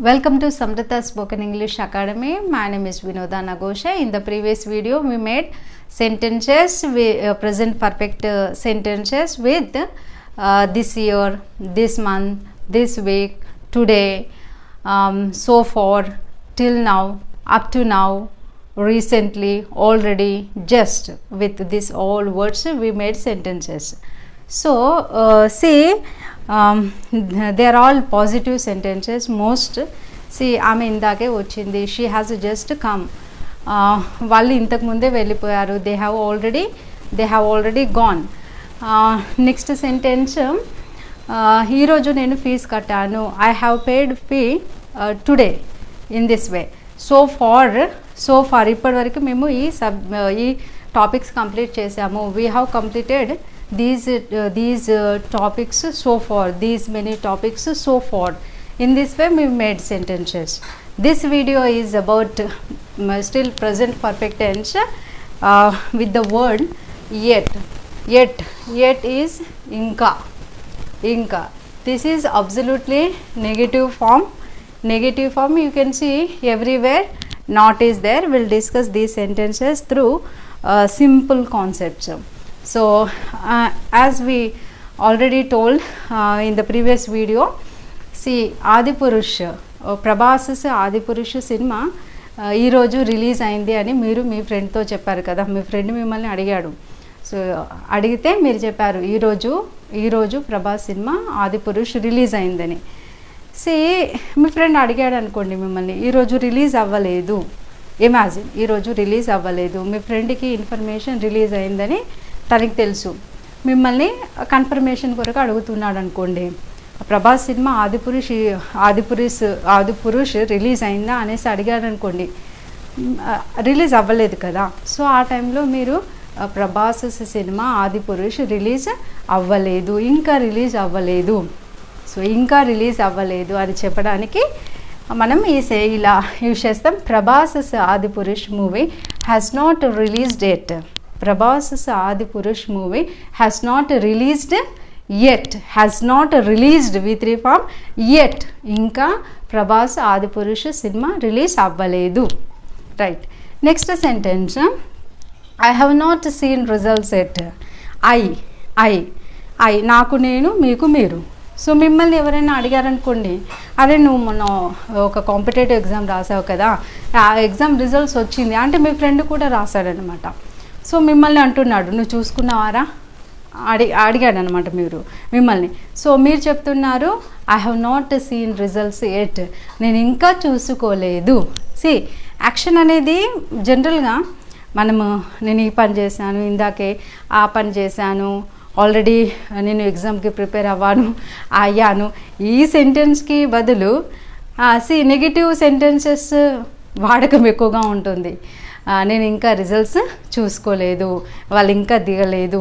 Welcome to Samrita Spoken English Academy. My name is Vinoda Nagoshe. In the previous video, we made sentences, present perfect sentences with this year, this month, this week, today, so far, till now, up to now, recently, already, just. With this all words, we made sentences. So, see, they are all positive sentences. Most see ఆమె ఇందాకే వచ్చింది, she has just come, వాళ్ళు ఇంతకు ముందే వెళ్ళిపోయారు, they have already gone. Next sentence, ఈరోజు నేను fees కట్టాను, I have paid fee today, in this way. So far ఇప్పటివరకు మేము ఈ టాపిక్స్ కంప్లీట్ చేసాము. We have completed these topics so far, these many topics so far. In this way we made sentences. This video is about still present perfect tense with the word yet. Yet is inka. This is absolutely negative form. You can see everywhere not is there. We'll discuss these sentences through simple concepts. So as we already told in the previous video, see Adipurush, Prabhas's Adipurush cinema ఈరోజు release అయింది అని మీరు మీ ఫ్రెండ్తో చెప్పారు కదా. మీ friend మిమ్మల్ని అడిగాడు. So అడిగితే మీరు చెప్పారు ఈరోజు ప్రభాస్ సినిమా ఆదిపురుష్ రిలీజ్ అయిందని. సి మీ ఫ్రెండ్ అడిగాడు అనుకోండి మిమ్మల్ని, ఈరోజు రిలీజ్ అవ్వలేదు. ఇమాజిన్, ఈరోజు రిలీజ్ అవ్వలేదు. మీ ఫ్రెండ్కి ఇన్ఫర్మేషన్ రిలీజ్ అయిందని తనకి తెలుసు, మిమ్మల్ని కన్ఫర్మేషన్ కొరకు అడుగుతున్నాడు అనుకోండి. ప్రభాస్ సినిమా ఆదిపురుష్ రిలీజ్ అయిందా అనేసి అడిగాడు అనుకోండి, రిలీజ్ అవ్వలేదు కదా. సో ఆ టైంలో మీరు ప్రభాస్ సినిమా ఆదిపురుష్ రిలీజ్ అవ్వలేదు, ఇంకా రిలీజ్ అవ్వలేదు. సో ఇంకా రిలీజ్ అవ్వలేదు అని చెప్పడానికి మనం ఇలా యూజ్ చేస్తాం. Prabhas Adipurush movie has not released at. Prabhas's Adipurush movie has not released yet. Has not released with form yet. Inka Prabhas Adipurush cinema release avvaledu. Right. Next sentence. I have not seen results yet. I నాకు నేను మీకు మీరు. So మిమ్మల్ని ఎవరైనా అడిగారనుకోండి, అరే నువ్వు మొన్న ఒక కాంపిటేటివ్ ఎగ్జామ్ రాసావు కదా, ఆ ఎగ్జామ్ రిజల్ట్స్ వచ్చింది అంటే మీ ఫ్రెండ్ కూడా రాశాడనమాట. సో మిమ్మల్ని అంటున్నాడు, నువ్వు చూసుకున్నావారా అడిగాడు అనమాట మిమ్మల్ని. సో మీరు చెప్తున్నారు I have not seen results yet, నేను ఇంకా చూసుకోలేదు. సి యాక్షన్ అనేది జనరల్గా మనము నేను ఈ పని చేశాను, ఇందాకే ఆ పని చేశాను, ఆల్రెడీ నేను ఎగ్జామ్కి ప్రిపేర్ అయ్యాను. ఈ సెంటెన్స్కి బదులు నెగిటివ్ సెంటెన్సెస్ వాడకం ఎక్కువగా ఉంటుంది. నేను ఇంకా రిజల్ట్స్ చూసుకోలేదు, వాళ్ళు ఇంకా దిగలేదు,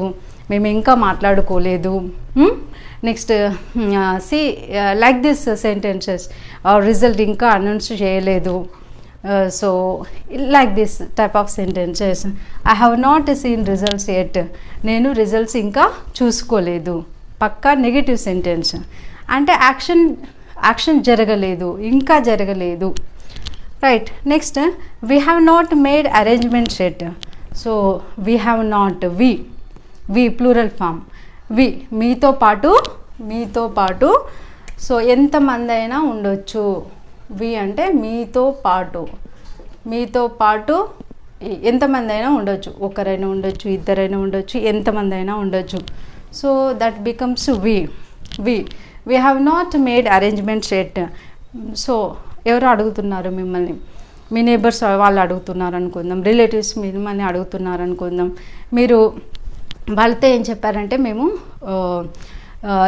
మేము ఇంకా మాట్లాడుకోలేదు. Next like this sentences, result ఇంకా అనౌన్స్ చేయలేదు. So like this type of sentences. I have not seen results yet, నేను రిజల్ట్స్ ఇంకా చూసుకోలేదు. పక్కా నెగిటివ్ సెంటెన్స్. అంటే యాక్షన్ జరగలేదు, ఇంకా జరగలేదు. Right. Next, we have not made arrangements yet. So we have not, we plural form, we మీతో పాటు. సో ఎంతమంది అయినా ఉండొచ్చు. వి అంటే మీతో పాటు ఎంతమంది అయినా ఉండొచ్చు. ఒకరైనా ఉండొచ్చు, ఇద్దరైనా ఉండొచ్చు, ఎంతమంది అయినా ఉండొచ్చు. So that becomes we have not made arrangements yet. So ఎవరు అడుగుతున్నారు మిమ్మల్ని, మీ నేబర్స్ వాళ్ళు అడుగుతున్నారు అనుకుందాం, రిలేటివ్స్ మిమ్మల్ని అడుగుతున్నారు అనుకుందాం. మీరు వాళ్ళతో ఏం చెప్పారంటే మేము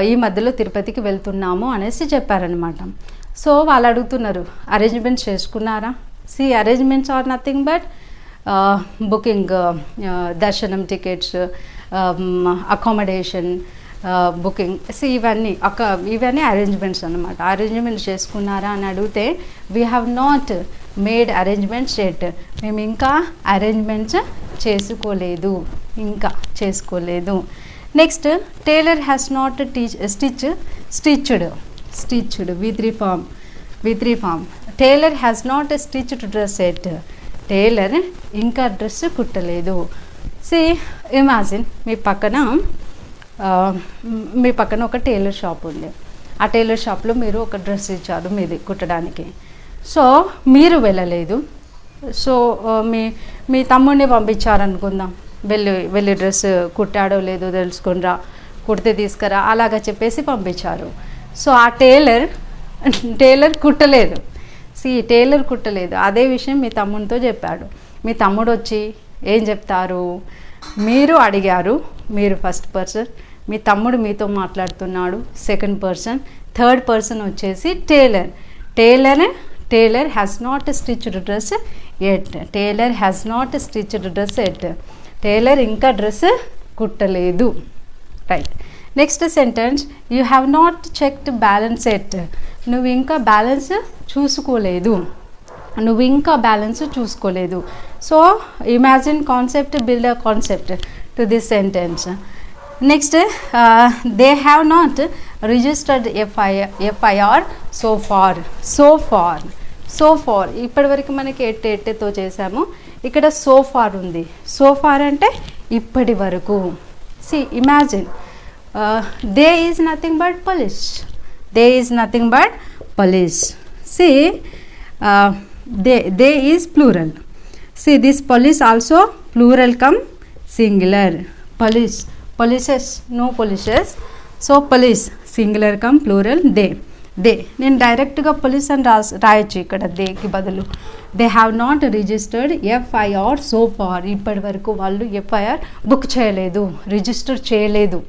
ఈ మధ్యలో తిరుపతికి వెళ్తున్నాము అనేసి చెప్పారనమాట. సో వాళ్ళు అడుగుతున్నారు అరేంజ్మెంట్స్ చేసుకున్నారా. See arrangements are nothing but booking, దర్శనం టికెట్స్, అకామిడేషన్, బుకింగ్. సో ఇవన్నీ అరేంజ్మెంట్స్ అనమాట. అరేంజ్మెంట్స్ చేసుకున్నారా అని అడిగితే we have not made arrangements yet, మేము ఇంకా అరేంజ్మెంట్స్ చేసుకోలేదు. Next, tailor has not stitched వి3 form. V3 form. Tailor has not stitched dress yet. Tailor ఇంకా డ్రెస్ కుట్టలేదు. సి ఇమాజిన్ మీ పక్కన ఒక టైలర్ షాప్ ఉంది. ఆ టైలర్ షాప్లో మీరు ఒక డ్రెస్ ఇచ్చారు మీది కుట్టడానికి. సో మీరు వెళ్ళలేదు. సో మీ తమ్ముడిని పంపించారనుకుందాం, వెళ్ళి డ్రెస్ కుట్టాడో లేదో తెలుసుకునిరా, కుడితే తీసుకురా అలాగా చెప్పేసి పంపించారు. సో ఆ టైలర్ కుట్టలేదు. టైలర్ కుట్టలేదు. అదే విషయం మీ తమ్ముడితో చెప్పాడు. మీ తమ్ముడు వచ్చి ఏం చెప్తారు, మీరు అడిగారు, మీరు ఫస్ట్ పర్సన్, మీ తమ్ముడు మీతో మాట్లాడుతున్నాడు సెకండ్ పర్సన్, థర్డ్ పర్సన్ వచ్చేసి tailor has not stitched dress yet. Tailor ఇంకా డ్రెస్ కుట్టలేదు. Right. Next sentence, you have not checked balance yet. నువ్వు ఇంకా బ్యాలెన్స్ చూసుకోలేదు. So imagine concept, build a concept to this sentence. Next, they have not registered FIR so far. ఇప్పటివరకు మనకి ఎట్టేతో చేసాము. ఇక్కడ సో ఫార్ ఉంది. సో ఫార్ అంటే ఇప్పటి వరకు. See imagine, they is nothing but police. See, they is plural. See, this police also plural come singular. Polices, no polices. So police singular come plural. They నేను డైరెక్ట్గా police అని రాయొచ్చు ఇక్కడ దేకి బదులు. They have not registered FIR so far. ఇప్పటి వరకు వాళ్ళు ఎఫ్ఐఆర్ బుక్ చేయలేదు, రిజిస్టర్ చేయలేదు.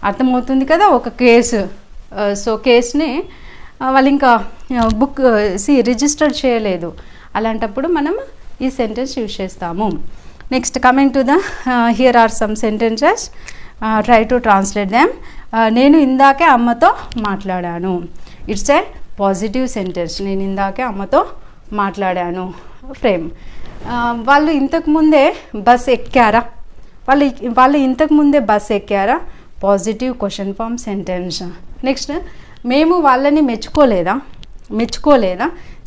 అర్థమవుతుంది కదా, ఒక కేసు. సో కేసుని వాళ్ళు ఇంకా రిజిస్టర్ చేయలేదు. అలాంటప్పుడు మనం ఈ సెంటెన్స్ యూజ్ చేస్తాము. Next, coming to the here are some sentences, try to translate them. నేను ఇందాకే అమ్మతో మాట్లాడాను. It's a positive sentence. నేను ఇందాకే అమ్మతో మాట్లాడాను. ఫ్రేమ్, వాళ్ళు ఇంతకుముందే బస్ ఎక్కారా, positive question form sentence. Next, మేము వాళ్ళని మెచ్చుకోలేదా.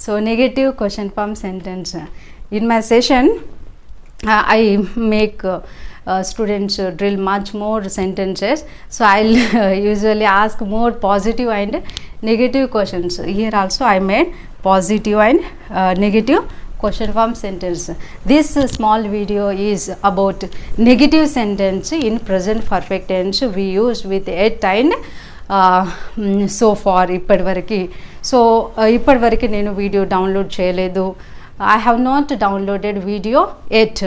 So negative question form sentence. In my session I make students drill much more sentences, so I'll usually ask more positive and negative questions. Here also I made positive and negative question form sentence. This small video is about negative sentence in present perfect tense we use with at and so far. ఇప్పటివరకు నేను video download చేయలేదు. I have not downloaded video yet.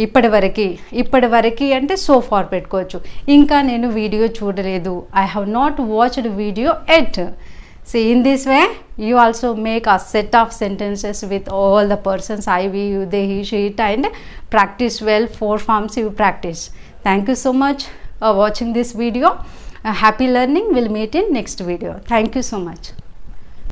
ఇప్పటివరకు అంటే so far పెట్టుకోవచ్చు. ఇంకా నేను video చూడలేదు. I have not watched video at. See, in this way you also make a set of sentences with all the persons I, we, you, they, he, she, it and practice well. 4 forms you practice. Thank you so much for watching this video. Happy learning. We'll meet in next video. Thank you so much.